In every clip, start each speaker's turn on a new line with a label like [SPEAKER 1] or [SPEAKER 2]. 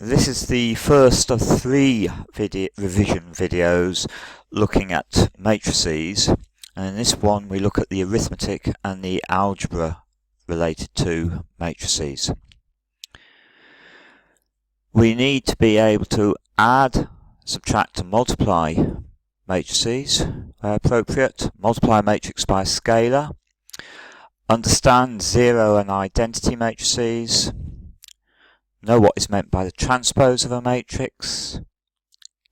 [SPEAKER 1] This is the first of three revision videos looking at matrices, and in this one we look at the arithmetic and the algebra related to matrices. We need to be able to add, subtract and multiply matrices where appropriate, multiply a matrix by a scalar, understand zero and identity matrices, know what is meant by the transpose of a matrix,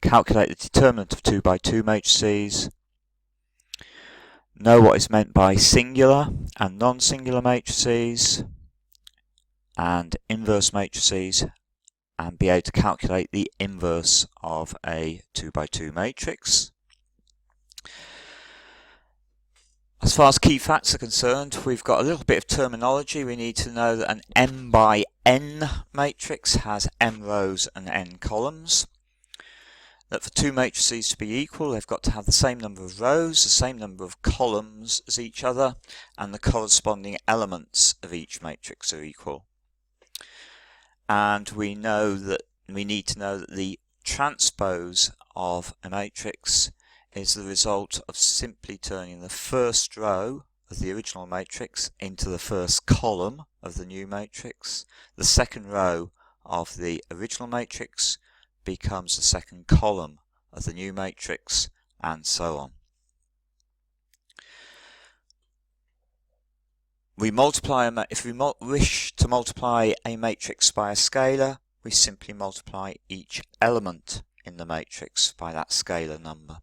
[SPEAKER 1] calculate the determinant of 2 by 2 matrices, know what is meant by singular and non-singular matrices and inverse matrices, and be able to calculate the inverse of a 2 by 2 matrix. As far as key facts are concerned, we've got a little bit of terminology. We need to know that an m by n matrix has m rows and n columns. That for two matrices to be equal, they've got to have the same number of rows, the same number of columns as each other, and the corresponding elements of each matrix are equal. And we know that we need to know that the transpose of a matrix is the result of simply turning the first row of the original matrix into the first column of the new matrix. The second row of the original matrix becomes the second column of the new matrix, and so on. If we wish to multiply a matrix by a scalar, we simply multiply each element in the matrix by that scalar number.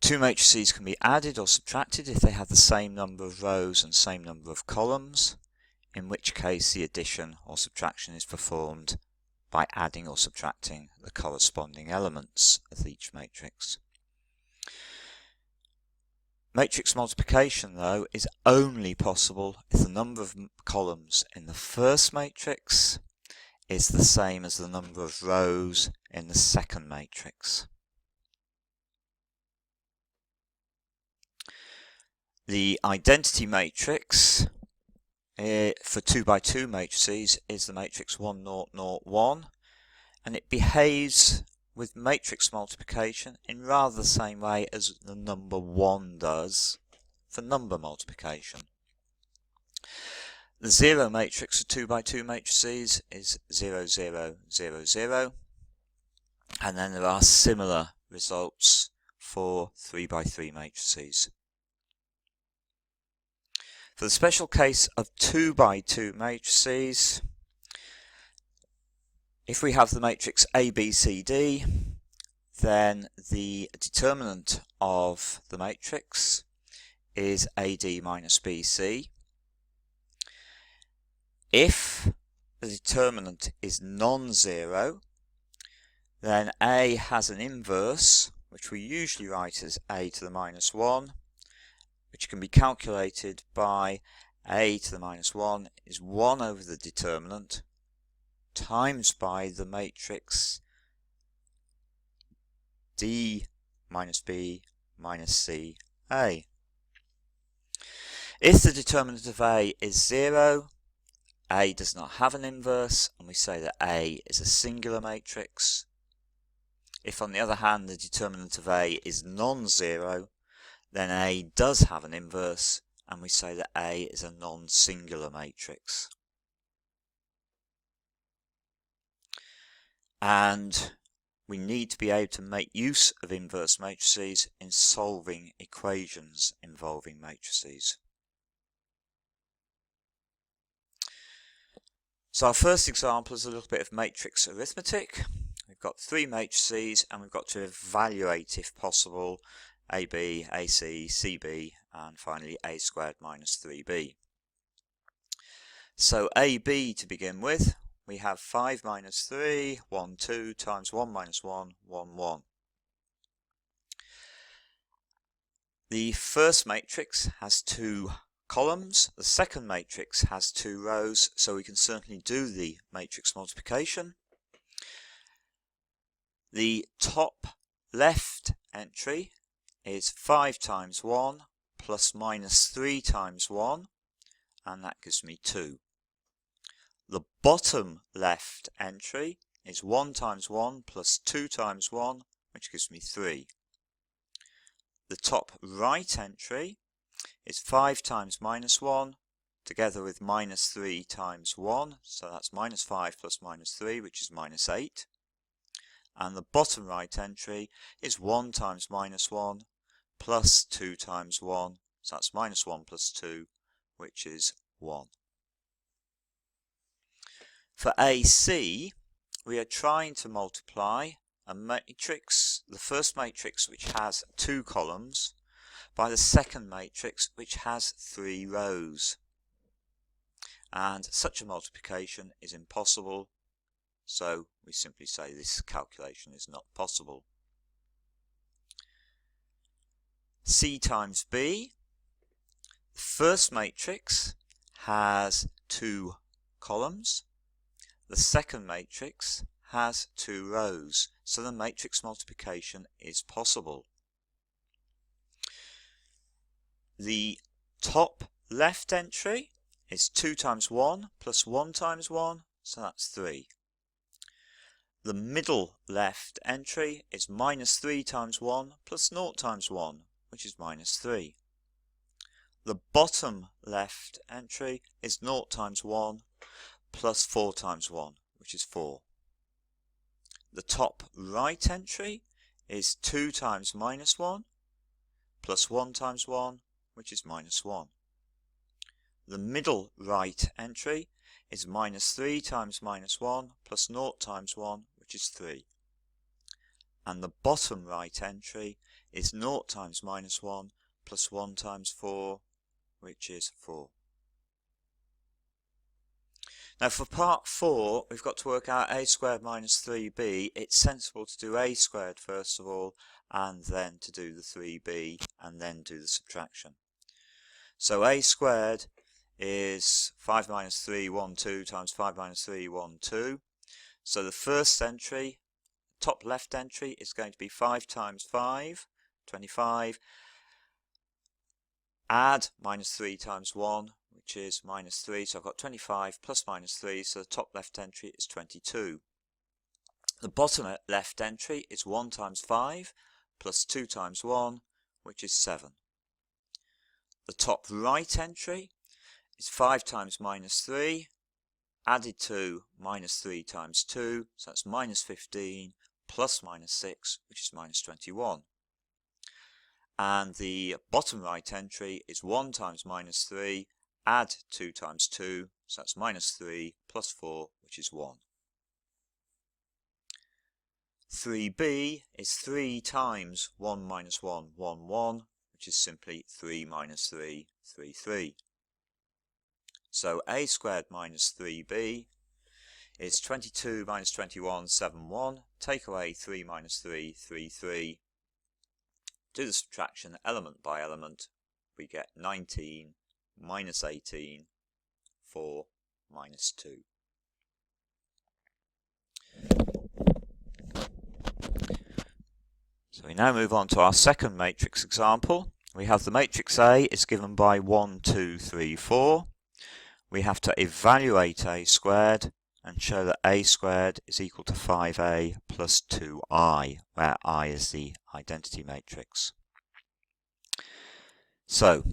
[SPEAKER 1] Two matrices can be added or subtracted if they have the same number of rows and same number of columns, in which case the addition or subtraction is performed by adding or subtracting the corresponding elements of each matrix. Matrix multiplication, though, is only possible if the number of columns in the first matrix is the same as the number of rows in the second matrix. The identity matrix for 2 by 2 matrices is the matrix 1, 0, 0, 1, and it behaves with matrix multiplication in rather the same way as the number 1 does for number multiplication. The zero matrix for 2 by 2 matrices is 0, 0, 0, 0, and then there are similar results for 3 by 3 matrices. For the special case of 2 by 2 matrices, if we have the matrix A, B, C, D, then the determinant of the matrix is AD minus BC. If the determinant is non-zero, then A has an inverse, which we usually write as A to the minus 1, which can be calculated by A to the minus 1 is 1 over the determinant times by the matrix D minus B minus C A. If the determinant of A is 0, A does not have an inverse, and we say that A is a singular matrix. If, on the other hand, the determinant of A is non-zero, then A does have an inverse, and we say that A is a non-singular matrix. And we need to be able to make use of inverse matrices in solving equations involving matrices. So our first example is a little bit of matrix arithmetic. We've got three matrices, and we've got to evaluate, if possible, AB, AC, CB, and finally A squared minus 3B. So AB to begin with, we have 5 minus 3, 1, 2, times 1 minus 1, 1, 1. The first matrix has 2 columns, the second matrix has 2 rows, so we can certainly do the matrix multiplication. The top left entry is 5 times 1 plus minus 3 times 1, and that gives me 2. The bottom left entry is 1 times 1 plus 2 times 1, which gives me 3. The top right entry is 5 times minus 1 together with minus 3 times 1, so that's minus 5 plus minus 3, which is minus 8. And the bottom right entry is 1 times minus 1 plus 2 times 1, so that's minus 1 plus 2, which is 1. For AC, we are trying to multiply a matrix, the first matrix which has 2 columns, by the second matrix which has 3 rows. And such a multiplication is impossible, so we simply say this calculation is not possible. C times B. The first matrix has 2 columns. The second matrix has 2 rows, so the matrix multiplication is possible. The top left entry is 2 times 1 plus 1 times 1, so that's 3. The middle left entry is minus 3 times 1 plus 0 times 1, which is minus 3. The bottom left entry is 0 times 1 plus 4 times 1, which is 4. The top right entry is 2 times minus 1 plus 1 times 1, which is minus 1. The middle right entry is minus 3 times minus 1 plus 0 times 1, which is 3. And the bottom right entry is 0 times minus 1 plus 1 times 4, which is 4. Now for part 4, we've got to work out a squared minus 3b. It's sensible to do a squared first of all, and then to do the 3b, and then do the subtraction. So a squared is 5 minus 3, 1, 2 times 5 minus 3, 1, 2. So the first entry, top left entry, is going to be 5 times 5, 25. Add minus 3 times 1, which is minus 3, so I've got 25 plus minus 3, so the top left entry is 22. The bottom left entry is 1 times 5 plus 2 times 1, which is 7. The top right entry is 5 times minus 3, added to minus 3 times 2, so that's minus 15 plus minus 6, which is minus 21. And the bottom right entry is 1 times minus 3, add 2 times 2, so that's minus 3 plus 4, which is 1. 3b is 3 times 1 minus 1, 1, 1, which is simply 3 minus 3, 3, 3. So a squared minus 3b is 22 minus 21, 7, 1. Take away 3 minus 3, 3, 3. Do the subtraction element by element. We get 19 minus 18, 4 minus 2. So we now move on to our second matrix example. We have the matrix A is given by 1, 2, 3, 4. We have to evaluate a squared and show that a squared is equal to 5a plus 2i, where I is the identity matrix. So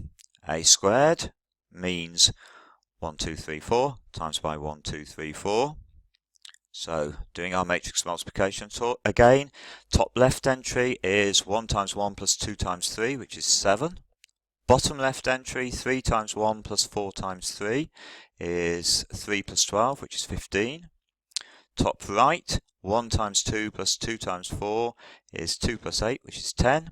[SPEAKER 1] a squared means 1, 2, 3, 4 times by 1, 2, 3, 4. So doing our matrix multiplication again, top left entry is 1 times 1 plus 2 times 3, which is 7. Bottom left entry, 3 times 1 plus 4 times 3 is 3 plus 12, which is 15. Top right, 1 times 2 plus 2 times 4 is 2 plus 8, which is 10.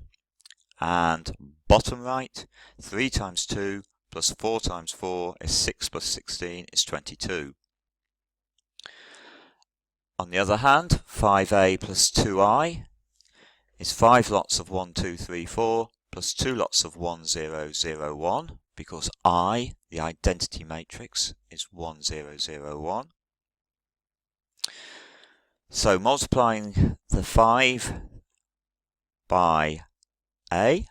[SPEAKER 1] And bottom right, 3 times 2 plus 4 times 4 is 6 plus 16 is 22. On the other hand, 5a plus 2i is 5 lots of 1, 2, 3, 4 plus 2 lots of 1, 0, 0, 1, because I, the identity matrix, is 1, 0, 0, 1. So multiplying the 5 by A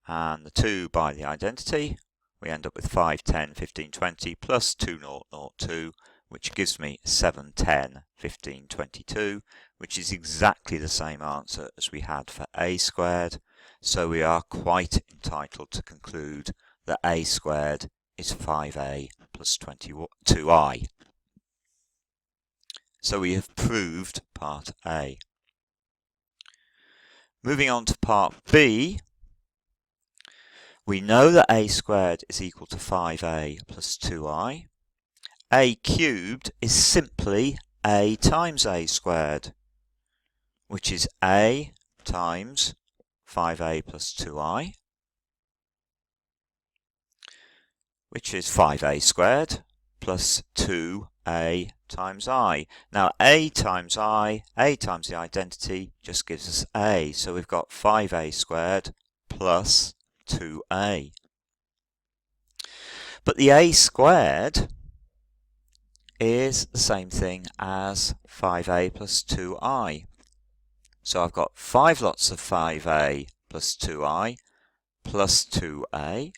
[SPEAKER 1] and the 2 by the identity, we end up with 5, 10, 15, 20 plus 2, 0, 0, 2, which gives me 7, 10, 15, 22, which is exactly the same answer as we had for a squared. So we are quite entitled to conclude that a squared is 5a plus 22i. So we have proved part A. Moving on to part B, we know that a squared is equal to 5a plus 2i. A cubed is simply a times a squared, which is a times 5a plus 2i, which is 5a squared plus 2a times I. Now a times I, a times the identity, just gives us a. So we've got 5a squared plus 2a. But the a squared is the same thing as 5a plus 2i. So I've got 5 lots of 5a plus 2i plus 2a.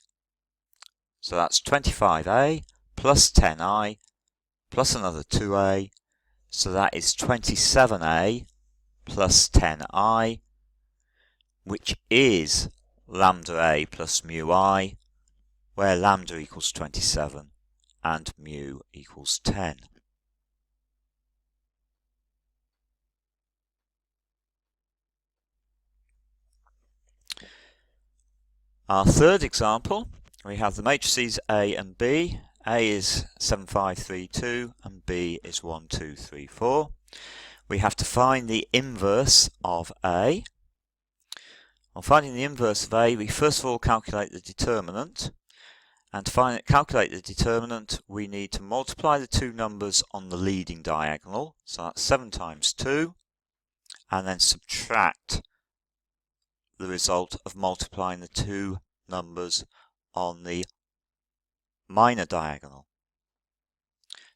[SPEAKER 1] So that's 25a plus 10i plus another 2a. So that is 27a plus 10i, which is lambda a plus mu I, where lambda equals 27 and mu equals 10. Our third example, we have the matrices A and B. A is 7, 5, 3, 2 and B is 1, 2, 3, 4. We have to find the inverse of A. On finding the inverse of A, we first of all calculate the determinant. And to calculate the determinant, we need to multiply the two numbers on the leading diagonal. So that's 7 times 2, and then subtract the result of multiplying the two numbers on the minor diagonal.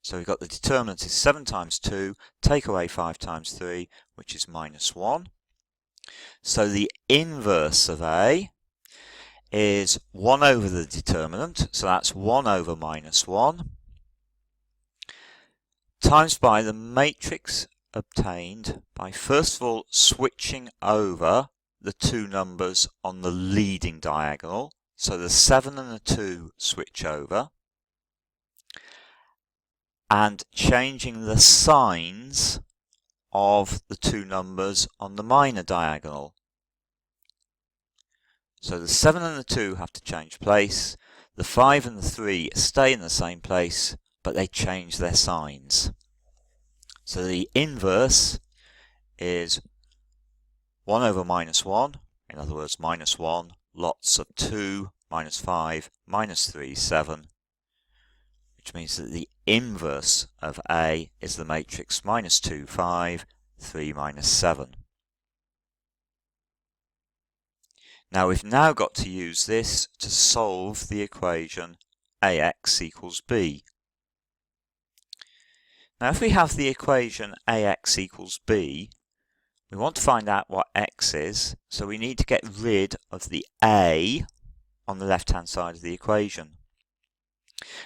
[SPEAKER 1] So we've got the determinant is 7 times 2, take away 5 times 3, which is minus 1. So the inverse of A is 1 over the determinant, so that's 1 over minus 1, times by the matrix obtained by first of all switching over the two numbers on the leading diagonal. So the 7 and the 2 switch over, and changing the signs of the two numbers on the minor diagonal. So the 7 and the 2 have to change place, the 5 and the 3 stay in the same place, but they change their signs. So the inverse is 1 over minus 1, in other words minus 1, lots of 2, minus 5, minus 3, 7, which means that the inverse of A is the matrix minus 2, 5, 3, minus 7. Now we've now got to use this to solve the equation AX equals B. Now if we have the equation AX equals B, we want to find out what X is, so we need to get rid of the A on the left hand side of the equation.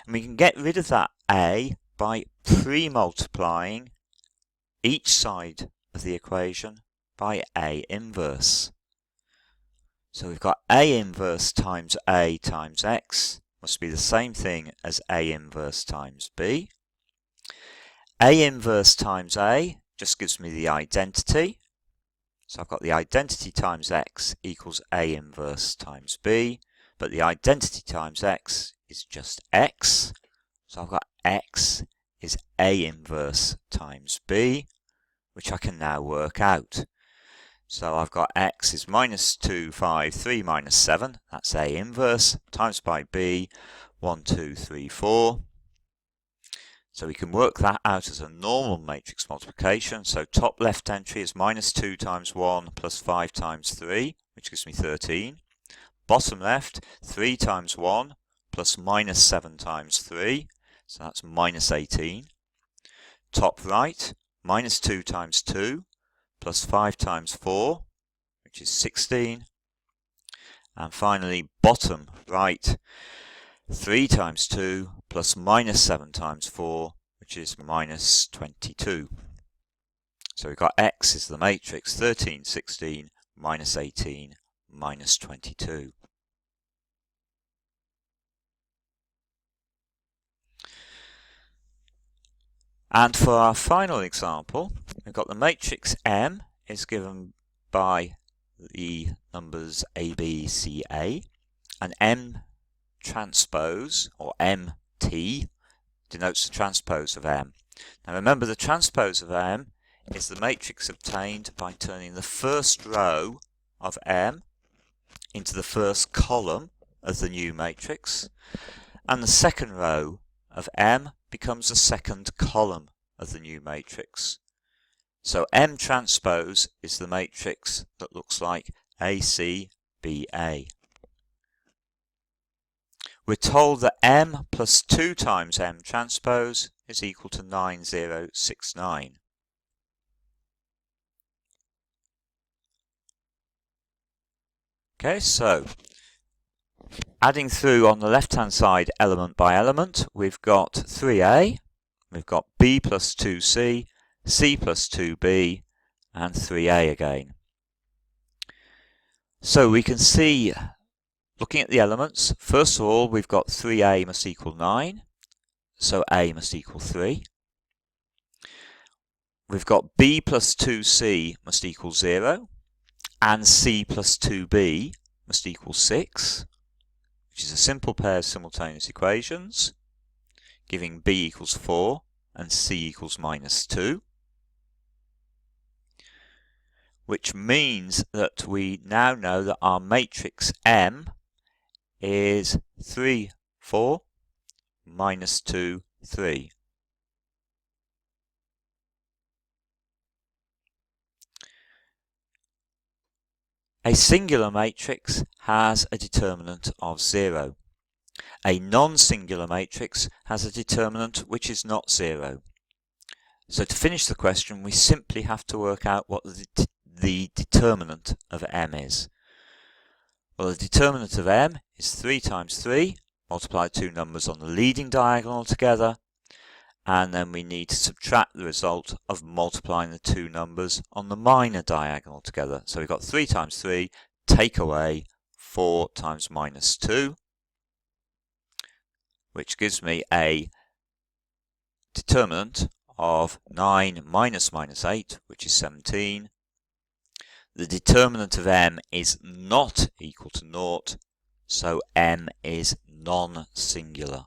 [SPEAKER 1] And we can get rid of that A by pre-multiplying each side of the equation by A inverse. So we've got A inverse times A times X must be the same thing as A inverse times B. A inverse times A just gives me the identity. So I've got the identity times X equals A inverse times B, but the identity times X is just X. So I've got X is A inverse times B, which I can now work out. So I've got X is minus 2, 5, 3, minus 7, that's A inverse, times by B, 1, 2, 3, 4. So we can work that out as a normal matrix multiplication. So top left entry is minus 2 times 1 plus 5 times 3, which gives me 13. Bottom left, 3 times 1 plus minus 7 times 3, so that's minus 18. Top right, minus 2 times 2 plus 5 times 4, which is 16. And finally, bottom right, 3 times 2 plus minus 7 times 4, which which is minus 22. So we've got X is the matrix 13, 16, minus 18, minus 22. And for our final example, we've got the matrix M is given by the numbers A, B, C, A, and M transpose, or MT, denotes the transpose of M. Now remember, the transpose of M is the matrix obtained by turning the first row of M into the first column of the new matrix, and the second row of M becomes the second column of the new matrix. So M transpose is the matrix that looks like ACBA. We're told that M plus 2 times M transpose is equal to 9069. Okay, so adding through on the left hand side element by element, we've got 3A, we've got B plus 2C, C plus 2B, and 3A again. So we can see, looking at the elements, first of all we've got 3A must equal 9, so A must equal 3. We've got B plus 2C must equal 0, and C plus 2B must equal 6, which is a simple pair of simultaneous equations, giving B equals 4 and C equals minus 2, which means that we now know that our matrix M is 3, 4, minus 2, 3. A singular matrix has a determinant of 0. A non-singular matrix has a determinant which is not 0. So to finish the question, we simply have to work out what the determinant of M is. Well, the determinant of M is 3 times 3, multiply two numbers on the leading diagonal together, and then we need to subtract the result of multiplying the two numbers on the minor diagonal together. So we've got 3 times 3, take away 4 times minus 2, which gives me a determinant of 9 minus minus 8, which is 17. The determinant of M is not equal to 0, so M is non-singular.